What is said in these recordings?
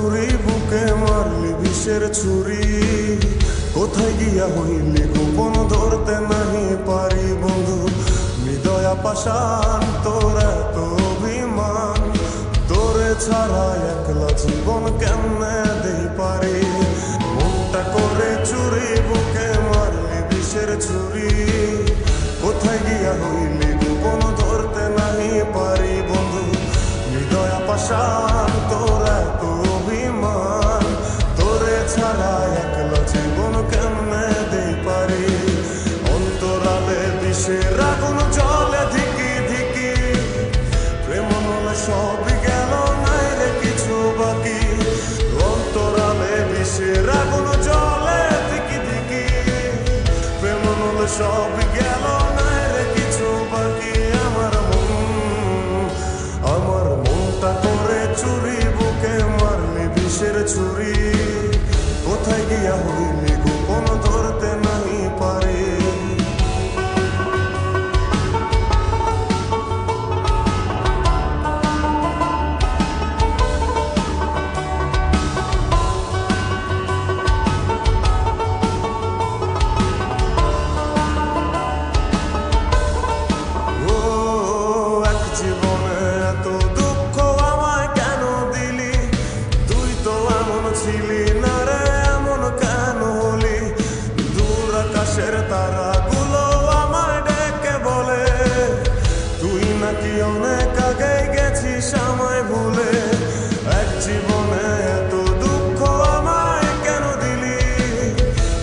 চুরি বুকে মারলি বিষের ছুরি, কোথায় গিয়া হইলি গোপন ধরতে নাহি পারি বন্ধু। হৃদয়া পাষাণ তোর এত অভিমান, তোরে ছাড়া একলা জীবন কেমনে দেই পারি। মনটা করে চুরি বুকে মারলি বিষের ছুরি, কোথায় গিয়া হইলি গোপন ধরতে নাহি পারি বন্ধু। হৃদয়া পাষাণ তোর এত অভিমান, তোরে ছাড়া একলা জীবন কেমনে দেই পারি। অন্তরালে বিষের আগুন জ্বলে ধিকি ধিকি, প্রেম নলে সবই গেল নাই রে কিছু বাকি। অন্তরালে বিষের আগুন জ্বলে ধিকি ধিকি, প্রেম নলে সবই গেল নাই রে কিছু বাকি। আমার মনটা করে চুরি বুকে মারলি বিষের ছুরি, কোথায় গিয়া হইলি গোপন ধরতে নাহি পারি। তারাগুলো আমায় ডেকে বলে, তুই নাকি অনেক আগে গেছিস আমায় ভুলে। এক জীবনে এত দুঃখ আমায় কেন দিলি,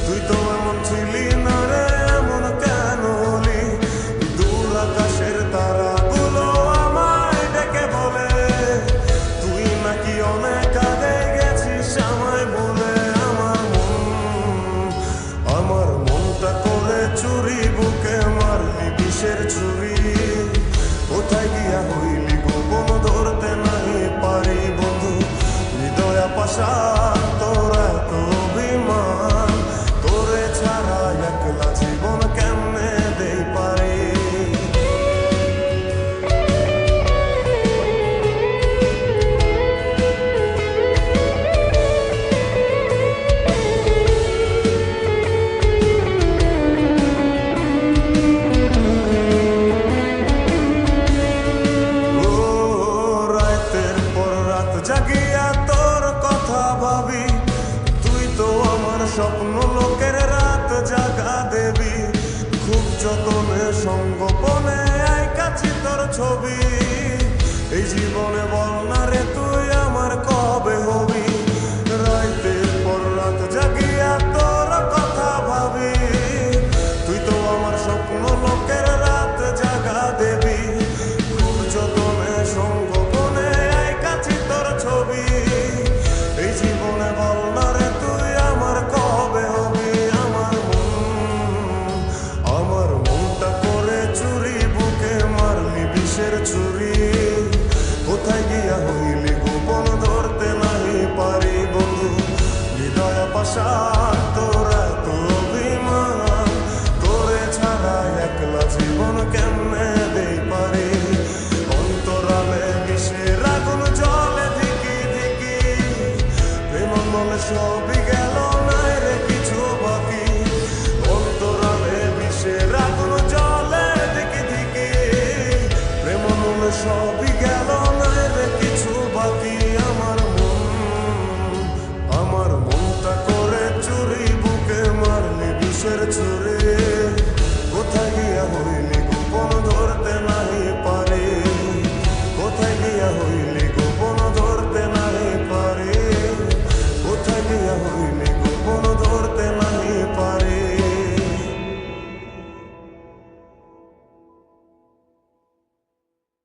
তুই তো এমন ছিলি না রে এমন কেন হলি। দূর আকাশের তারাগুলো আমায় ডেকে বলে, তুই নাকি অনেক আগে গেছিস আমায় ভুলে। আমার মনটা করে চুরি বুকে মারলি বিষের ছুরি, কোথায় গিয়া হইলি গোপন ধরতে নাহি পারি বন্ধু। হৃদয়া পাষাণ তোর এত অভিমান, তোরে ছাড়া একলা জীবন কেমনে দেই পারি। জাগিয়া তোর কথা ভাবি, তুই তো আমার স্বপ্ন লোকের রাত জাগা দেবী। খুব যতনে সঙ্গোপনে আইকাছি তোর ছবি, এই জীবনে বল না রে তুই আমার কবে হবি। রাতের পর রাত জাগিয়া তোর কথা ভাবি, তুই তো আমার স্বপ্ন লোকের রাত জাগা দেবী। খুব যতনে সঙ্গোপনে আইকাছি তোর ছবি, এই জীবনে বল না রে তুই আমার কবে হবি। আমার মনটা করে চুরি বুকে মারলি বিষের ছুরি, কোথায় গিয়া হইলি গোপন ধরতে নাহি পারি বন্ধু। হৃদয়া পাষাণ তোর এত অভিমান, তোরে ছাড়া একলা জীবন কেমনে দেই পারি। অন্তরালে বিষের আগুন জ্বলে ধিকি ধিকি, প্রেম নলে সবই গেল নাই রে কিছু বাকি। অন্তরালে বিষের আগুন জ্বলে ধিকি ধিকি, প্রেম নলে সবই গেল নাই রে কিছু বাকি। আমার মনটা করে চুরি বুকে মারলি বিষের ছুরি।